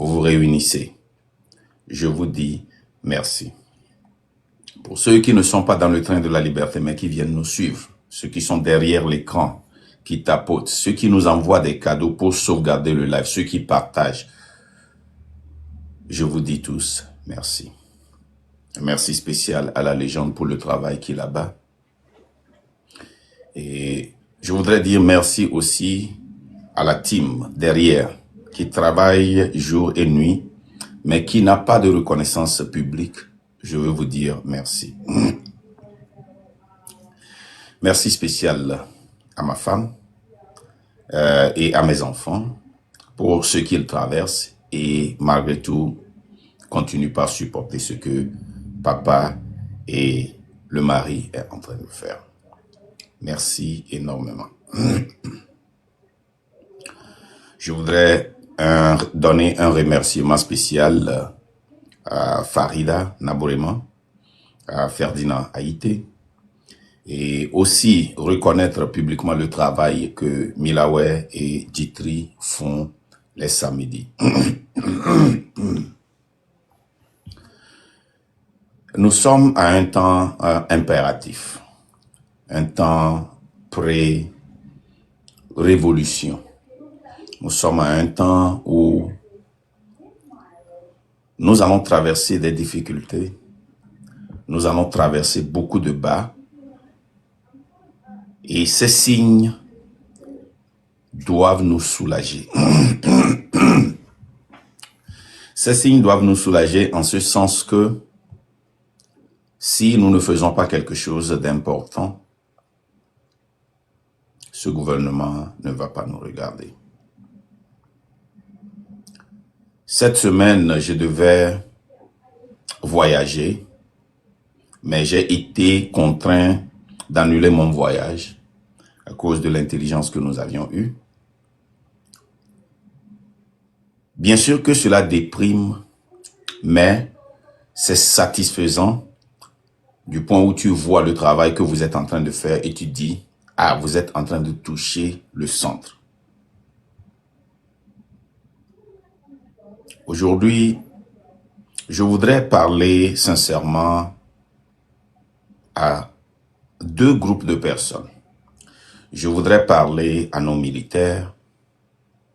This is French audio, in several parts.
vous vous réunissez. Je vous dis merci. Pour ceux qui ne sont pas dans le train de la liberté, mais qui viennent nous suivre, ceux qui sont derrière l'écran, qui tapotent, ceux qui nous envoient des cadeaux pour sauvegarder le live, ceux qui partagent, je vous dis tous merci. Un merci spécial à la légende pour le travail qu'il abat. Et je voudrais dire merci aussi à la team derrière, qui travaille jour et nuit, mais qui n'a pas de reconnaissance publique. Je veux vous dire merci. Merci spécial à ma femme et à mes enfants pour ce qu'ils traversent et malgré tout, continuent par supporter ce que papa et le mari est en train de faire. Merci énormément. Je voudrais donner un remerciement spécial à Farida Nabourema, à Ferdinand Haïté, et aussi reconnaître publiquement le travail que Milawe et Djitri font les samedis. Nous sommes à un temps impératif, un temps pré-révolution. Nous sommes à un temps où nous allons traverser des difficultés, nous allons traverser beaucoup de bas, et ces signes doivent nous soulager. Ces signes doivent nous soulager en ce sens que si nous ne faisons pas quelque chose d'important, ce gouvernement ne va pas nous regarder. Cette semaine, je devais voyager, mais j'ai été contraint d'annuler mon voyage à cause de l'intelligence que nous avions eue. Bien sûr que cela déprime, mais c'est satisfaisant du point où tu vois le travail que vous êtes en train de faire et tu dis, ah, vous êtes en train de toucher le centre. Aujourd'hui, je voudrais parler sincèrement à deux groupes de personnes. Je voudrais parler à nos militaires,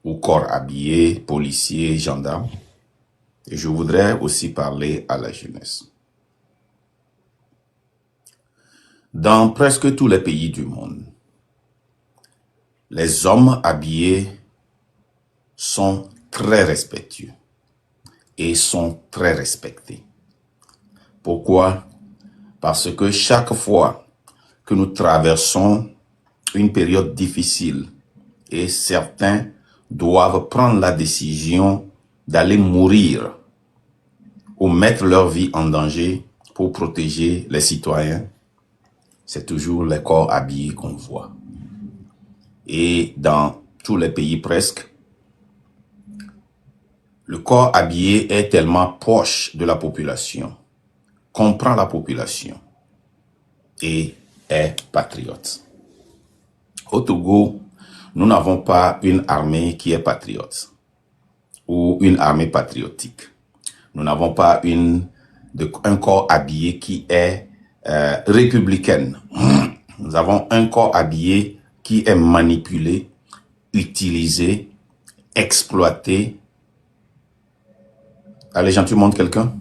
au corps habillé, policiers, gendarmes. Et je voudrais aussi parler à la jeunesse. Dans presque tous les pays du monde, les hommes habillés sont très respectueux et sont très respectés. Pourquoi? Parce que chaque fois que nous traversons une période difficile et certains doivent prendre la décision d'aller mourir ou mettre leur vie en danger pour protéger les citoyens, c'est toujours les corps habillés qu'on voit. Et dans tous les pays presque, le corps habillé est tellement proche de la population, comprend la population et est patriote. Au Togo, nous n'avons pas une armée qui est patriote ou une armée patriotique. Nous n'avons pas un corps habillé qui est républicaine. Nous avons un corps habillé qui est manipulé, utilisé, exploité. Allez, Jean, tu montres quelqu'un?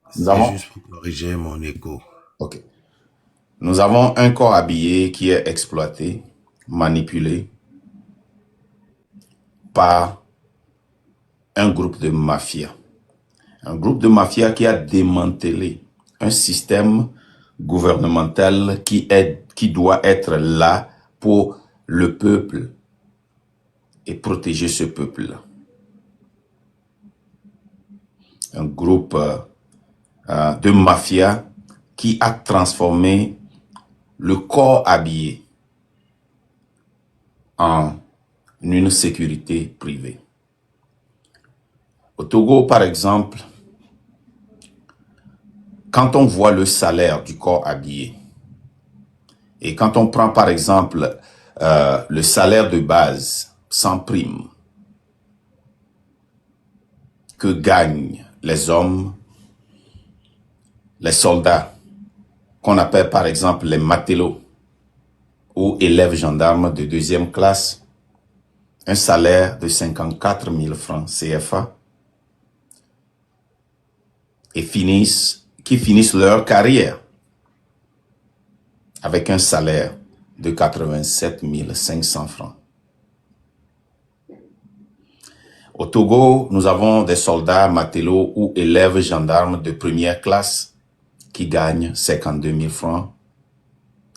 C'est juste pour corriger mon écho. Ok. Nous avons un corps habillé qui est exploité, manipulé par un groupe de mafia. Un groupe de mafia qui a démantelé un système gouvernemental qui doit être là pour le peuple et protéger ce peuple. Un groupe de mafia qui a transformé le corps habillé en une sécurité privée. Au Togo, par exemple, quand on voit le salaire du corps habillé Et quand on prend par exemple le salaire de base sans prime que gagnent les hommes, les soldats, qu'on appelle par exemple les matelots ou élèves gendarmes de deuxième classe, un salaire de 54 000 francs CFA, et qui finissent leur carrière avec un salaire de 87 500 francs. Au Togo, nous avons des soldats matelots ou élèves gendarmes de première classe qui gagnent 52 000 francs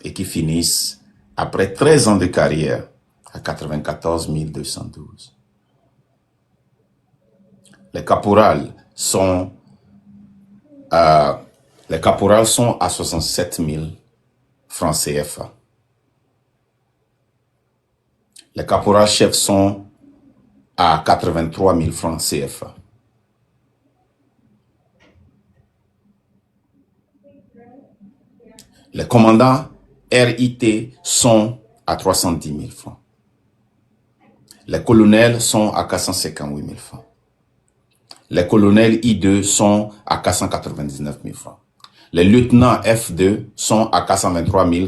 et qui finissent, après 13 ans de carrière, à 94 212. Les caporales sont à 67 000 francs CFA. Les caporales chefs sont à 83 000 francs CFA. Les commandants RIT sont à 310 000 francs. Les colonels sont à 458 000 francs. Les colonels I2 sont à 499 000 francs. Les lieutenants F2 sont à 423 000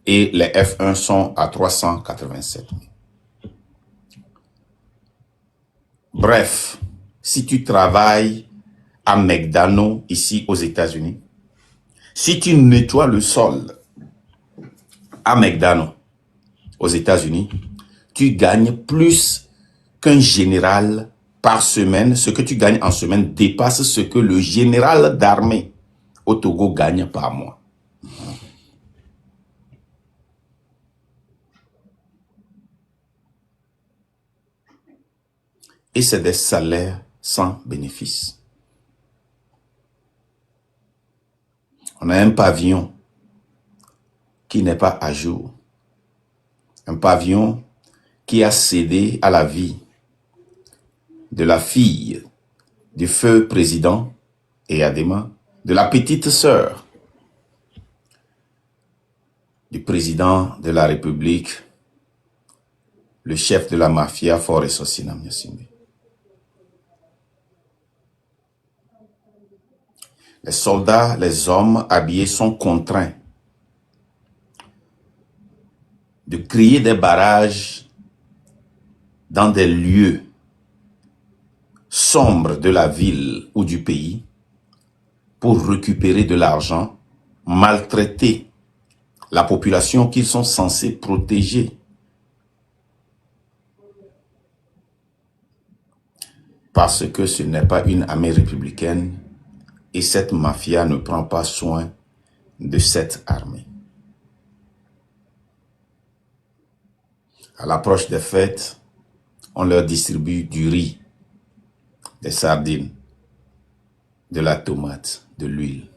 et les F1 sont à 387 000. Bref, si tu travailles à McDonald's ici aux États-Unis, si tu nettoies le sol à McDonald's aux États-Unis, tu gagnes plus qu'un général par semaine. Ce que tu gagnes en semaine dépasse ce que le général d'armée au Togo gagne par mois. Et c'est des salaires sans bénéfice. On a un pavillon qui n'est pas à jour. Un pavillon qui a cédé à la vie de la fille du feu président Eyadema, de la petite sœur du président de la République, le chef de la mafia Faure Sosina Nyasimbe. Les soldats, les hommes habillés sont contraints de créer des barrages dans des lieux sombres de la ville ou du pays pour récupérer de l'argent, maltraiter la population qu'ils sont censés protéger. Parce que ce n'est pas une armée républicaine et cette mafia ne prend pas soin de cette armée. À l'approche des fêtes, on leur distribue du riz, des sardines, de la tomate, de l'huile.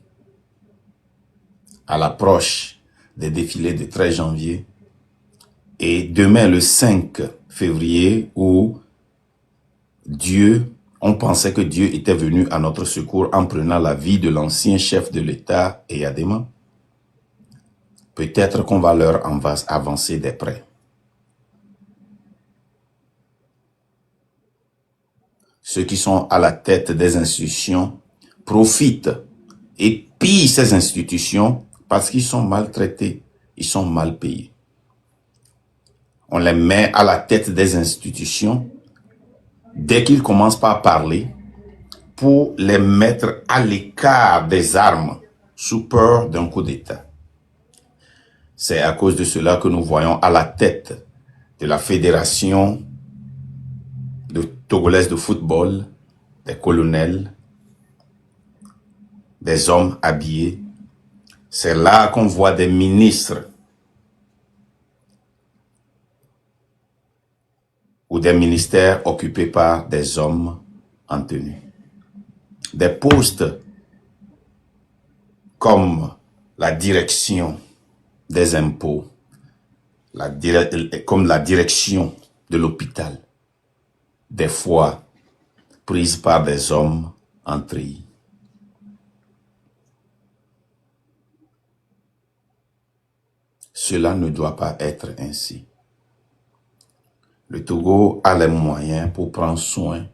À l'approche des défilés de 13 janvier et demain le 5 février où on pensait que Dieu était venu à notre secours en prenant la vie de l'ancien chef de l'État Eyadema, peut-être qu'on va leur avancer des prêts. Ceux qui sont à la tête des institutions profitent et pillent ces institutions parce qu'ils sont maltraités, ils sont mal payés. On les met à la tête des institutions dès qu'ils commencent par parler pour les mettre à l'écart des armes sous peur d'un coup d'État. C'est à cause de cela que nous voyons à la tête de la fédération togolaise de football des colonels, des hommes habillés. C'est là qu'on voit des ministres ou des ministères occupés par des hommes en tenue. Des postes comme la direction des impôts, comme la direction de l'hôpital, des fois prises par des hommes en treillis. Cela ne doit pas être ainsi. Le Togo a les moyens pour prendre soin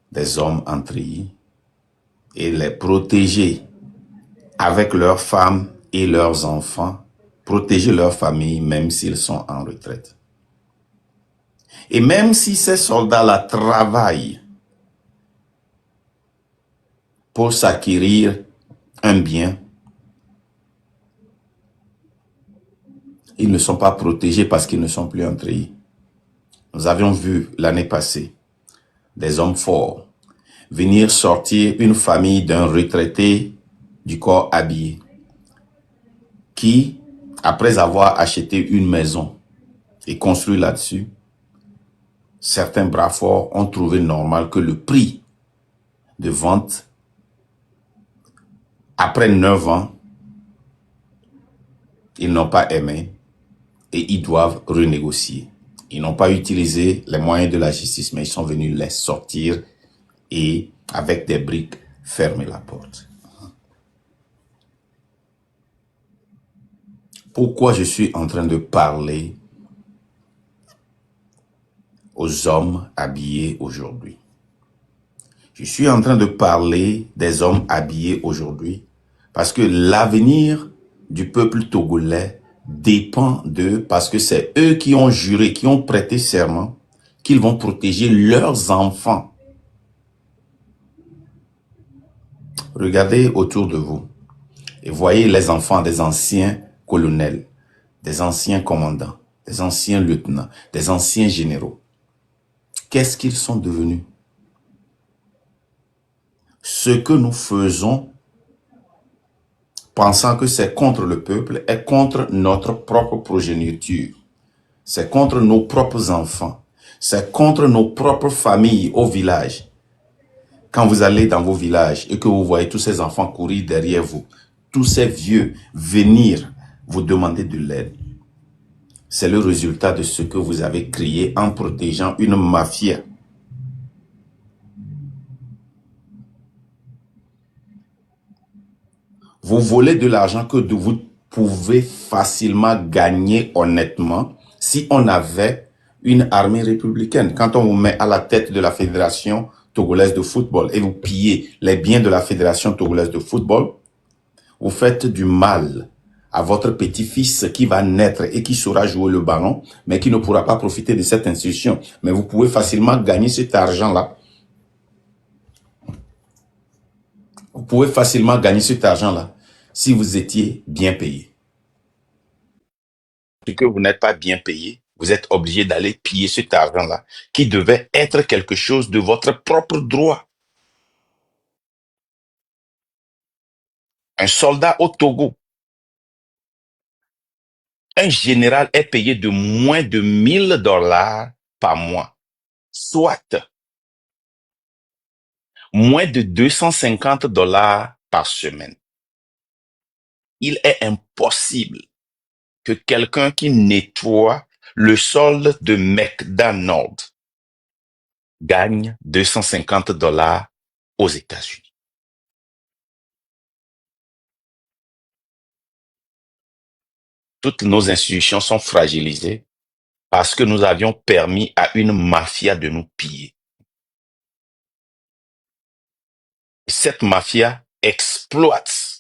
des hommes en treillis et les protéger avec leurs femmes et leurs enfants, protéger leurs familles même s'ils sont en retraite. Et même si ces soldats-là travaillent pour s'acquérir un bien, ils ne sont pas protégés parce qu'ils ne sont plus en treillis. Nous avions vu l'année passée des hommes forts venir sortir une famille d'un retraité du corps habillé qui, après avoir acheté une maison et construit là-dessus, certains bras forts ont trouvé normal que le prix de vente, après 9 ans, ils n'ont pas aimé et ils doivent renégocier. Ils n'ont pas utilisé les moyens de la justice, mais ils sont venus les sortir et, avec des briques, fermer la porte. Pourquoi je suis en train de parler aux hommes habillés aujourd'hui? Je suis en train de parler des hommes habillés aujourd'hui parce que l'avenir du peuple togolais dépend d'eux, parce que c'est eux qui ont juré, qui ont prêté serment qu'ils vont protéger leurs enfants. Regardez autour de vous et voyez les enfants des anciens colonels, des anciens commandants, des anciens lieutenants, des anciens généraux. Qu'est-ce qu'ils sont devenus? Ce que nous faisons, pensant que c'est contre le peuple, est contre notre propre progéniture. C'est contre nos propres enfants. C'est contre nos propres familles au village. Quand vous allez dans vos villages et que vous voyez tous ces enfants courir derrière vous, tous ces vieux venir vous demander de l'aide, c'est le résultat de ce que vous avez créé en protégeant une mafia. Vous volez de l'argent que vous pouvez facilement gagner honnêtement si on avait une armée républicaine. Quand on vous met à la tête de la Fédération togolaise de football et vous pillez les biens de la Fédération togolaise de football, vous faites du mal à votre petit-fils qui va naître et qui saura jouer le ballon, mais qui ne pourra pas profiter de cette institution. Mais vous pouvez facilement gagner cet argent-là. Vous pouvez facilement gagner cet argent-là si vous étiez bien payé. Et que vous n'êtes pas bien payé, vous êtes obligé d'aller piller cet argent-là, qui devait être quelque chose de votre propre droit. Un soldat au Togo, un général est payé de moins de 1 000 $ par mois, soit moins de 250 $ par semaine. Il est impossible que quelqu'un qui nettoie le sol de McDonald's gagne 250 $ aux États-Unis. Toutes nos institutions sont fragilisées parce que nous avions permis à une mafia de nous piller. Cette mafia exploite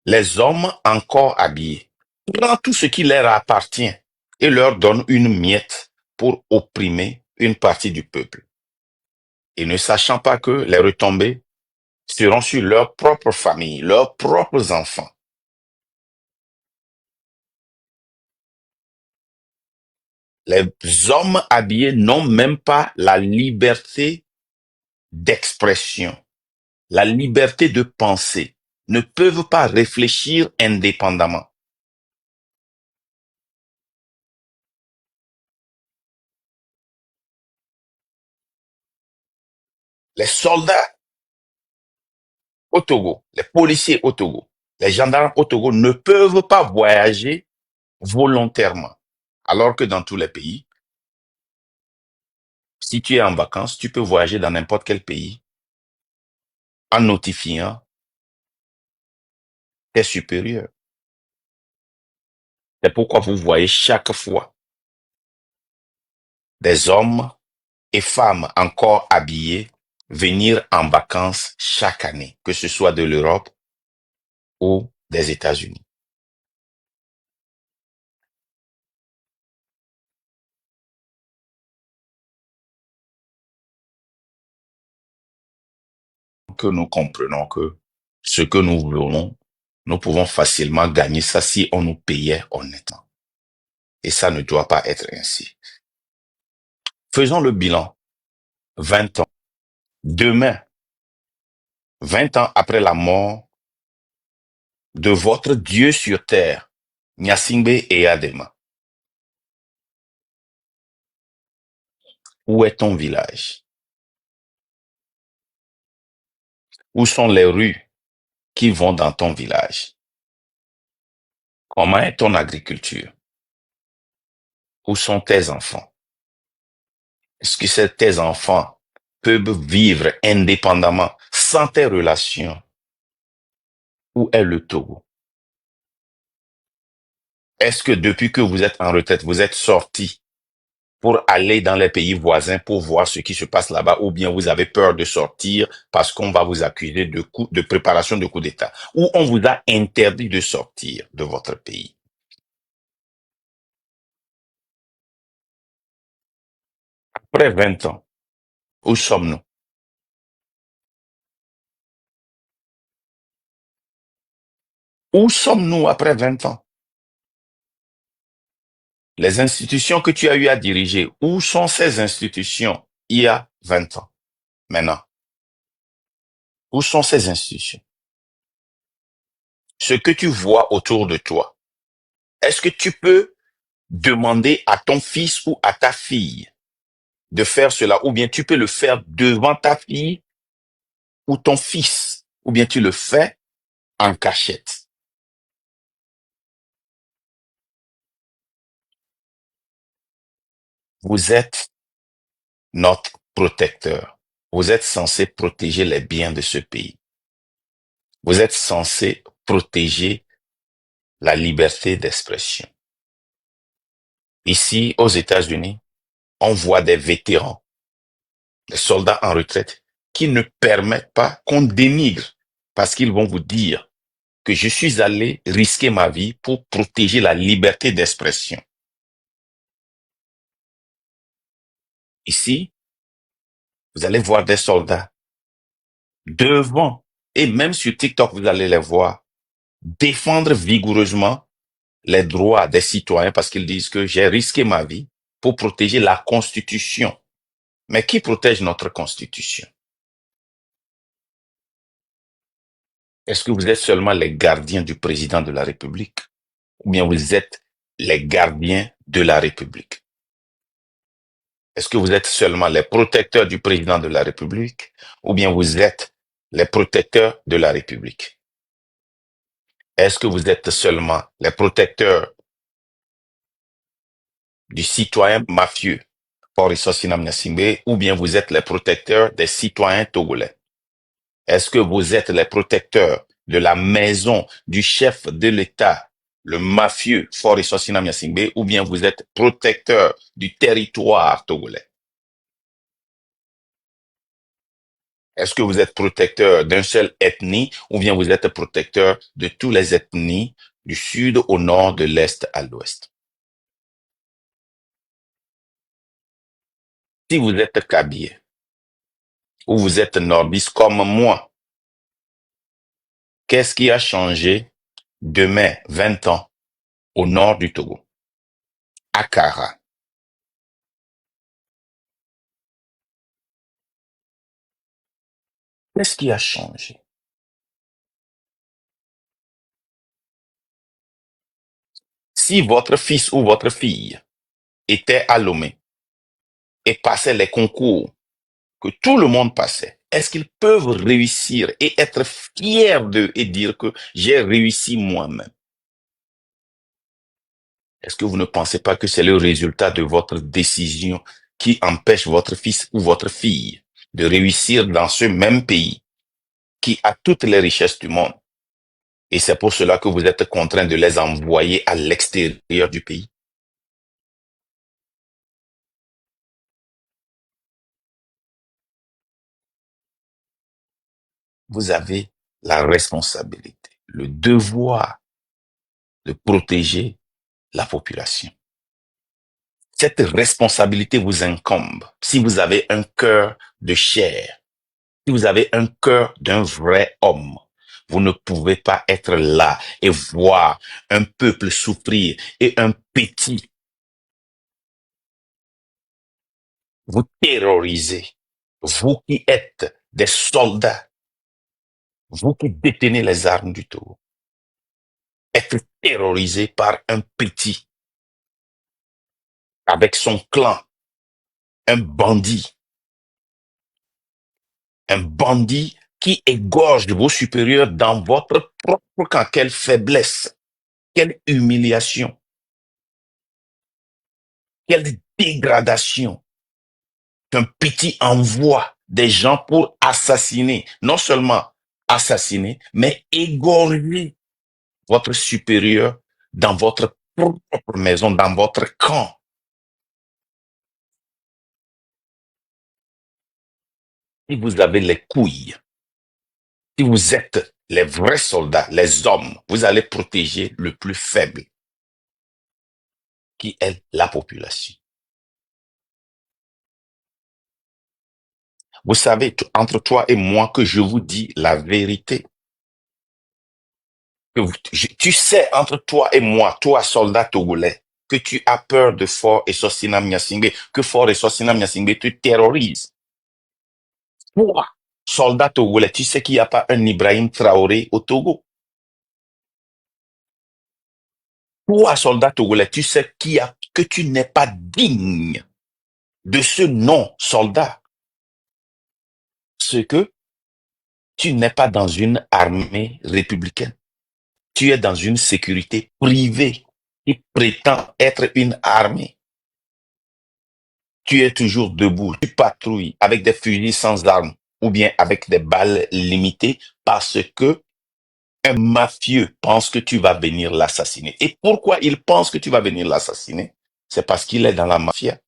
les hommes encore habillés, prend tout ce qui leur appartient et leur donne une miette pour opprimer une partie du peuple. Et ne sachant pas que les retombées seront sur leur propre famille, leurs propres enfants. Les hommes habillés n'ont même pas la liberté d'expression, la liberté de penser, ne peuvent pas réfléchir indépendamment. Les soldats au Togo, les policiers au Togo, les gendarmes au Togo ne peuvent pas voyager volontairement. Alors que dans tous les pays, si tu es en vacances, tu peux voyager dans n'importe quel pays en notifiant tes supérieurs. C'est pourquoi vous voyez chaque fois des hommes et femmes encore habillés venir en vacances chaque année, que ce soit de l'Europe ou des États-Unis. Que nous comprenons que ce que nous voulons, nous pouvons facilement gagner ça si on nous payait honnêtement. Et ça ne doit pas être ainsi. Faisons le bilan. 20 ans. Demain, 20 ans après la mort de votre Dieu sur terre, Gnassingbé et Adema. Où est ton village? Où sont les rues qui vont dans ton village? Comment est ton agriculture? Où sont tes enfants? Est-ce que tes enfants peuvent vivre indépendamment sans tes relations? Où est le Togo? Est-ce que depuis que vous êtes en retraite, vous êtes sorti pour aller dans les pays voisins pour voir ce qui se passe là-bas, ou bien vous avez peur de sortir parce qu'on va vous accuser de préparation de coup d'État, ou on vous a interdit de sortir de votre pays? Après 20 ans, où sommes-nous? Où sommes-nous après 20 ans? Les institutions que tu as eu à diriger, où sont ces institutions il y a 20 ans? Maintenant, où sont ces institutions? Ce que tu vois autour de toi, est-ce que tu peux demander à ton fils ou à ta fille de faire cela, ou bien tu peux le faire devant ta fille ou ton fils, ou bien tu le fais en cachette? Vous êtes notre protecteur. Vous êtes censé protéger les biens de ce pays. Vous êtes censé protéger la liberté d'expression. Ici, aux États-Unis, on voit des vétérans, des soldats en retraite, qui ne permettent pas qu'on dénigre, parce qu'ils vont vous dire que je suis allé risquer ma vie pour protéger la liberté d'expression. Ici, vous allez voir des soldats devant, et même sur TikTok, vous allez les voir, défendre vigoureusement les droits des citoyens parce qu'ils disent que j'ai risqué ma vie pour protéger la Constitution. Mais qui protège notre Constitution? Est-ce que vous êtes seulement les gardiens du président de la République, ou bien vous êtes les gardiens de la République? Est-ce que vous êtes seulement les protecteurs du président de la République, ou bien vous êtes les protecteurs de la République? Est-ce que vous êtes seulement les protecteurs du citoyen mafieux, Faure Sossinam Gnassingbé, ou bien vous êtes les protecteurs des citoyens togolais? Est-ce que vous êtes les protecteurs de la maison du chef de l'État, le mafieux Faure Sossinam Gnassingbé, ou bien vous êtes protecteur du territoire togolais? Est-ce que vous êtes protecteur d'une seule ethnie, ou bien vous êtes protecteur de toutes les ethnies du sud au nord, de l'est à l'ouest? Si vous êtes Kabylie, ou vous êtes nordiste comme moi, qu'est-ce qui a changé demain, 20 ans, au nord du Togo, à Kara? Qu'est-ce qui a changé? Si votre fils ou votre fille était à Lomé et passait les concours que tout le monde passait, est-ce qu'ils peuvent réussir et être fiers d'eux et dire que j'ai réussi moi-même? Est-ce que vous ne pensez pas que c'est le résultat de votre décision qui empêche votre fils ou votre fille de réussir dans ce même pays qui a toutes les richesses du monde? Et c'est pour cela que vous êtes contraint de les envoyer à l'extérieur du pays. Vous avez la responsabilité, le devoir de protéger la population. Cette responsabilité vous incombe si vous avez un cœur de chair, si vous avez un cœur d'un vrai homme. Vous ne pouvez pas être là et voir un peuple souffrir et un petit vous terroriser. Vous qui êtes des soldats, vous qui détenez les armes du Togo, être terrorisé par un petit avec son clan, un bandit qui égorge vos supérieurs dans votre propre camp. Quelle faiblesse, quelle humiliation, quelle dégradation qu'un petit envoie des gens pour assassiner, non seulement assassiner, mais égorger votre supérieur dans votre propre maison, dans votre camp. Si vous avez les couilles, si vous êtes les vrais soldats, les hommes, vous allez protéger le plus faible, qui est la population. Vous savez, entre toi et moi, que je vous dis la vérité. Tu sais, entre toi et moi, toi, soldat togolais, que tu as peur de Faure et Sosina Nyasingbe, que Faure et Sosina Nyasingbe te terrorisent. Toi, soldat togolais, tu sais qu'il n'y a pas un Ibrahim Traoré au Togo. Toi, soldat togolais, tu sais que tu n'es pas digne de ce nom, soldat. Ce que tu n'es pas dans une armée républicaine. Tu es dans une sécurité privée qui prétend être une armée. Tu es toujours debout, tu patrouilles avec des fusils sans armes ou bien avec des balles limitées parce que un mafieux pense que tu vas venir l'assassiner. Et pourquoi il pense que tu vas venir l'assassiner? C'est parce qu'il est dans la mafia.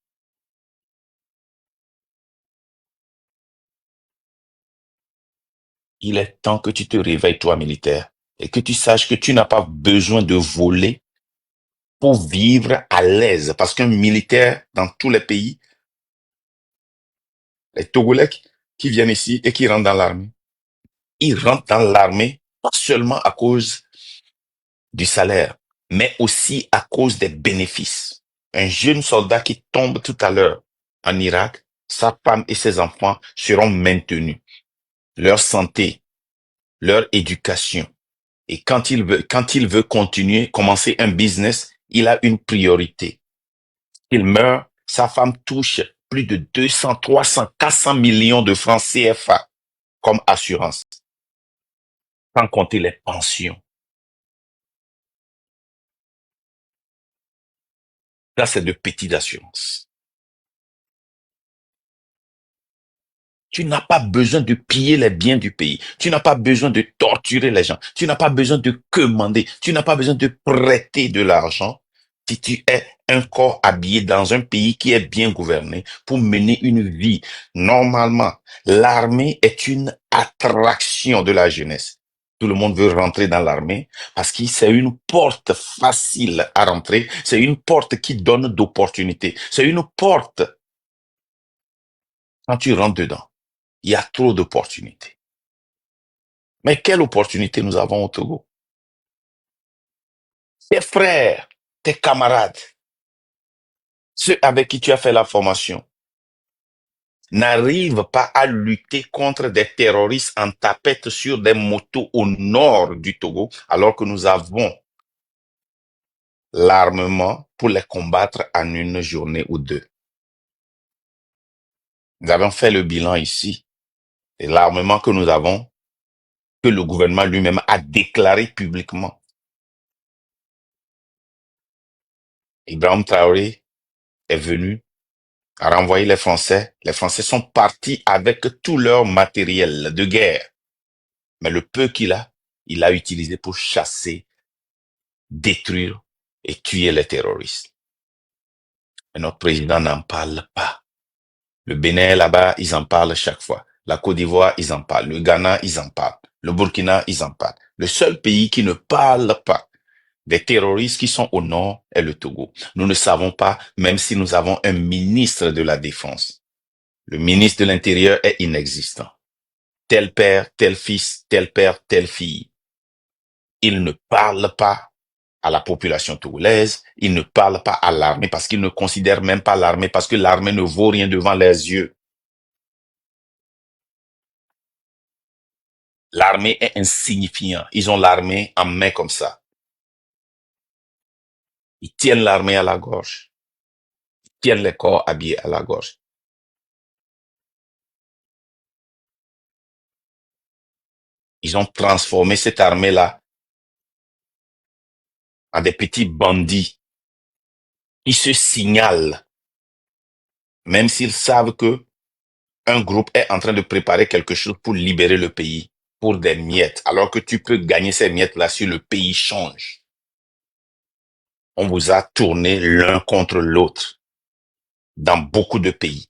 Il est temps que tu te réveilles, toi, militaire, et que tu saches que tu n'as pas besoin de voler pour vivre à l'aise. Parce qu'un militaire, dans tous les pays, les Togolais qui viennent ici et qui rentrent dans l'armée, ils rentrent dans l'armée pas seulement à cause du salaire, mais aussi à cause des bénéfices. Un jeune soldat qui tombe tout à l'heure en Irak, sa femme et ses enfants seront maintenus. Leur santé, leur éducation. Et quand il veut continuer, commencer un business, il a une priorité. Il meurt, sa femme touche plus de 200, 300, 400 millions de francs CFA comme assurance, sans compter les pensions. Là, c'est de petites assurances. Tu n'as pas besoin de piller les biens du pays. Tu n'as pas besoin de torturer les gens. Tu n'as pas besoin de commander. Tu n'as pas besoin de prêter de l'argent si tu es un corps habillé dans un pays qui est bien gouverné pour mener une vie. Normalement, l'armée est une attraction de la jeunesse. Tout le monde veut rentrer dans l'armée parce que c'est une porte facile à rentrer. C'est une porte qui donne d'opportunités. C'est une porte quand tu rentres dedans. Il y a trop d'opportunités. Mais quelle opportunité nous avons au Togo? Tes frères, tes camarades, ceux avec qui tu as fait la formation, n'arrivent pas à lutter contre des terroristes en tapette sur des motos au nord du Togo, alors que nous avons l'armement pour les combattre en une journée ou deux. Nous avons fait le bilan ici. Et l'armement que nous avons, que le gouvernement lui-même a déclaré publiquement. Ibrahim Traoré est venu à renvoyer les Français. Les Français sont partis avec tout leur matériel de guerre. Mais le peu qu'il a, il l'a utilisé pour chasser, détruire et tuer les terroristes. Et notre président n'en parle pas. Le Bénin, là-bas, ils en parlent chaque fois. La Côte d'Ivoire, ils en parlent. Le Ghana, ils en parlent. Le Burkina, ils en parlent. Le seul pays qui ne parle pas des terroristes qui sont au nord est le Togo. Nous ne savons pas, même si nous avons un ministre de la Défense. Le ministre de l'Intérieur est inexistant. Tel père, tel fils, tel père, telle fille. Il ne parle pas à la population togolaise, il ne parle pas à l'armée parce qu'il ne considère même pas l'armée parce que l'armée ne vaut rien devant leurs yeux. L'armée est insignifiant. Ils ont l'armée en main comme ça. Ils tiennent l'armée à la gorge. Ils tiennent les corps habillés à la gorge. Ils ont transformé cette armée-là en des petits bandits qui se signalent, même s'ils savent que un groupe est en train de préparer quelque chose pour libérer le pays, pour des miettes, alors que tu peux gagner ces miettes-là si le pays change. On vous a tourné l'un contre l'autre. Dans beaucoup de pays,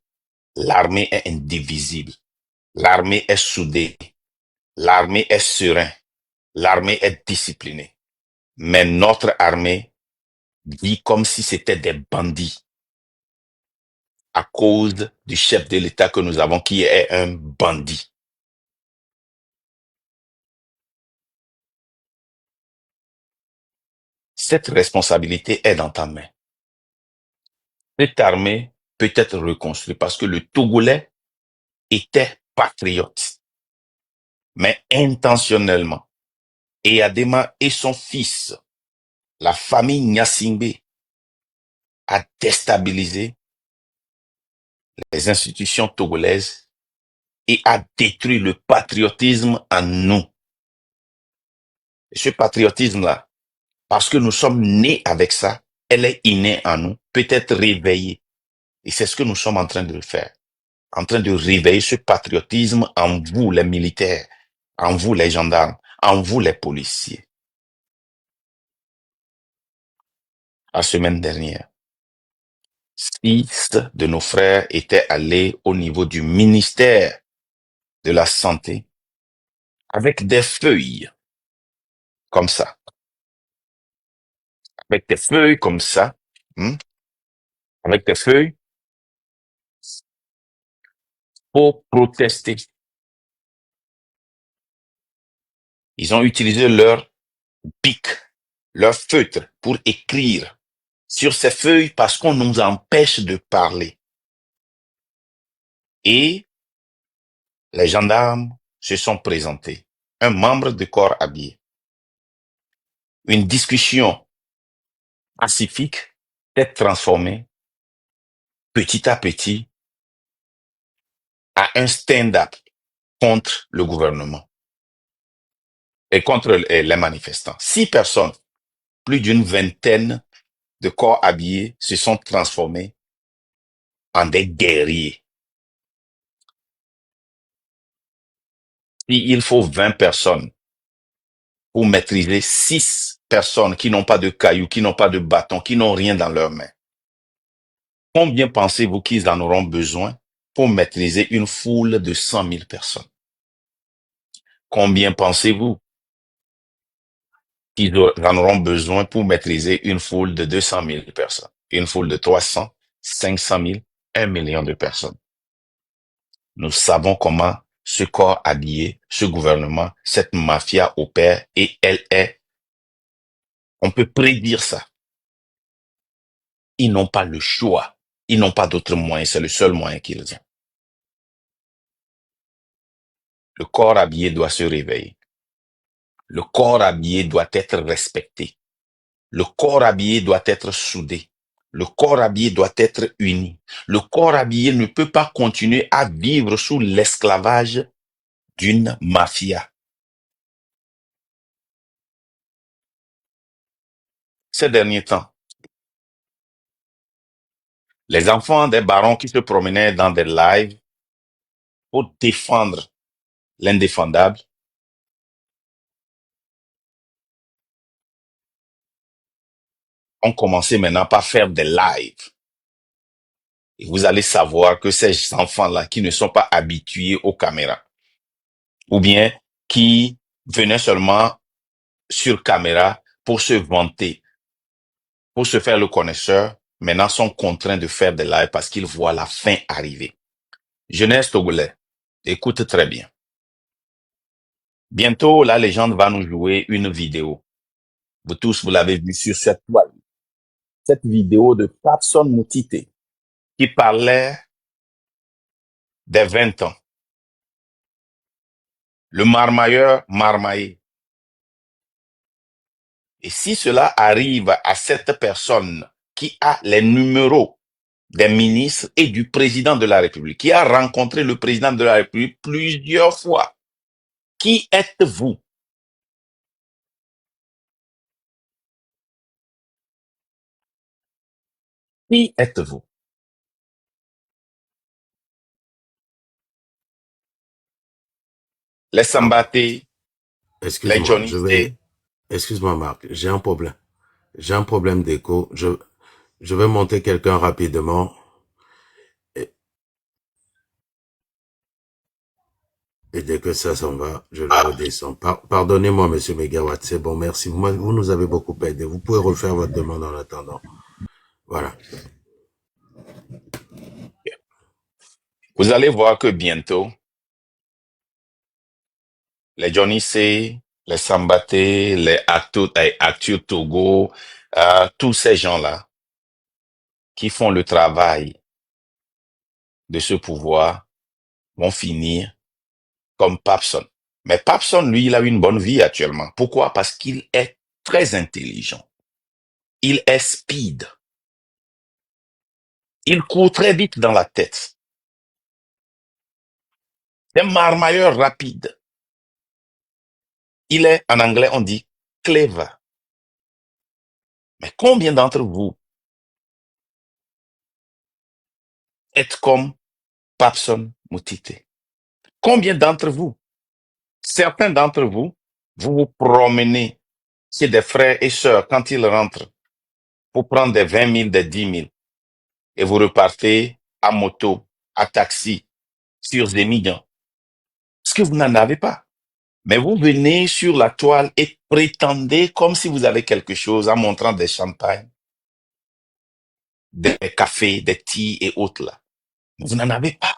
l'armée est indivisible. L'armée est soudée. L'armée est sereine. L'armée est disciplinée. Mais notre armée vit comme si c'était des bandits à cause du chef de l'État que nous avons qui est un bandit. Cette responsabilité est dans ta main. Cette armée peut être reconstruite parce que le Togolais était patriote, mais intentionnellement. Et Adema et son fils, la famille Nyasingbe, a déstabilisé les institutions togolaises et a détruit le patriotisme en nous. Et ce patriotisme-là, parce que nous sommes nés avec ça, elle est innée en nous, peut être réveillée. Et c'est ce que nous sommes en train de faire. En train de réveiller ce patriotisme en vous, les militaires, en vous, les gendarmes, en vous, les policiers. La semaine dernière, 6 de nos frères étaient allés au niveau du ministère de la Santé avec des feuilles comme ça. Avec des feuilles comme ça. Avec des feuilles pour protester. Ils ont utilisé leur bic, leur feutre pour écrire sur ces feuilles parce qu'on nous empêche de parler. Et les gendarmes se sont présentés. Un membre de corps habillé. Une discussion pacifique est transformée petit à petit à un stand-up contre le gouvernement et contre les manifestants. 6 personnes, plus d'une vingtaine de corps habillés se sont transformés en des guerriers. Il faut 20 personnes pour maîtriser 6 personnes qui n'ont pas de cailloux, qui n'ont pas de bâton, qui n'ont rien dans leurs mains. Combien pensez-vous qu'ils en auront besoin pour maîtriser une foule de 100 000 personnes? Combien pensez-vous qu'ils en auront besoin pour maîtriser une foule de 200 000 personnes? Une foule de 300, 500 000, 1 million de personnes. Nous savons comment ce corps habillé, ce gouvernement, cette mafia opère et elle est, on peut prédire ça. Ils n'ont pas le choix. Ils n'ont pas d'autre moyen. C'est le seul moyen qu'ils ont. Le corps habillé doit se réveiller. Le corps habillé doit être respecté. Le corps habillé doit être soudé. Le corps habillé doit être uni. Le corps habillé ne peut pas continuer à vivre sous l'esclavage d'une mafia. Ces derniers temps, les enfants des barons qui se promenaient dans des lives pour défendre l'indéfendable ont commencé maintenant par faire des lives. Et vous allez savoir que ces enfants-là qui ne sont pas habitués aux caméras, ou bien qui venaient seulement sur caméra pour se vanter, pour se faire le connaisseur, maintenant sont contraints de faire des lives parce qu'ils voient la fin arriver. Jeunesse togolais, écoute très bien. Bientôt, la légende va nous jouer une vidéo. Vous tous, vous l'avez vu sur cette toile. Cette vidéo de Patson Moutite qui parlait des 20 ans. Le marmailleur marmaillé. Et si cela arrive à cette personne qui a les numéros des ministres et du président de la République, qui a rencontré le président de la République plusieurs fois, qui êtes-vous? Qui êtes-vous? Les Sambaté, les Excuse-moi, Johnny C. excuse-moi, Marc, j'ai un problème. J'ai un problème d'écho. Je vais monter quelqu'un rapidement. Et, et dès que ça s'en va, je le redescends. Pardonnez-moi, monsieur Megawatt. C'est bon, merci. Vous nous avez beaucoup aidé. Vous pouvez refaire votre demande en attendant. Voilà. Vous allez voir que bientôt, les Johnny C, les Sambaté, les Actu Togo, tous ces gens-là qui font le travail de ce pouvoir vont finir comme Papson. Mais Papson, lui, il a une bonne vie actuellement. Pourquoi? Parce qu'il est très intelligent. Il est speed. Il court très vite dans la tête. C'est un marmailleur rapide. Il est, en anglais, on dit clever. Mais combien d'entre vous êtes comme Papson Moutite? Combien d'entre vous? Certains d'entre vous, vous vous promenez chez des frères et sœurs quand ils rentrent pour prendre des 20 000, des 10 000 et vous repartez à moto, à taxi, sur des millions. Parce que vous n'en avez pas. Mais vous venez sur la toile et prétendez comme si vous avez quelque chose en montrant des champagnes, des cafés, des thés et autres là. Vous n'en avez pas.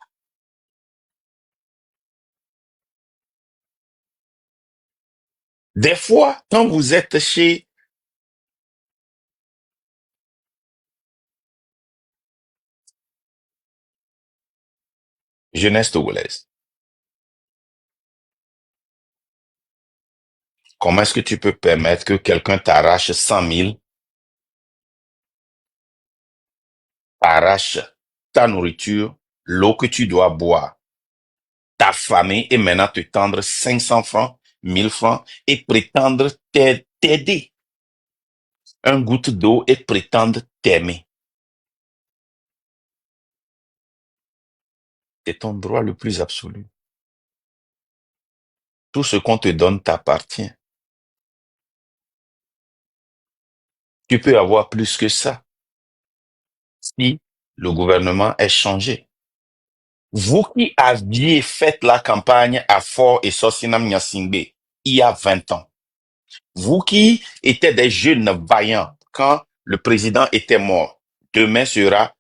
Des fois, quand vous êtes chez Jeunesse Togolaise, comment est-ce que tu peux permettre que quelqu'un t'arrache 100 000, arrache ta nourriture, l'eau que tu dois boire, ta famille et maintenant te tendre 500 francs, 1000 francs et prétendre t'aider. Un goutte d'eau et prétendre t'aimer. C'est ton droit le plus absolu. Tout ce qu'on te donne t'appartient. Tu peux avoir plus que ça si le gouvernement est changé. Vous qui aviez fait la campagne à Fort et Sosinam Nyasingbe il y a 20 ans, vous qui étiez des jeunes vaillants quand le président était mort, demain sera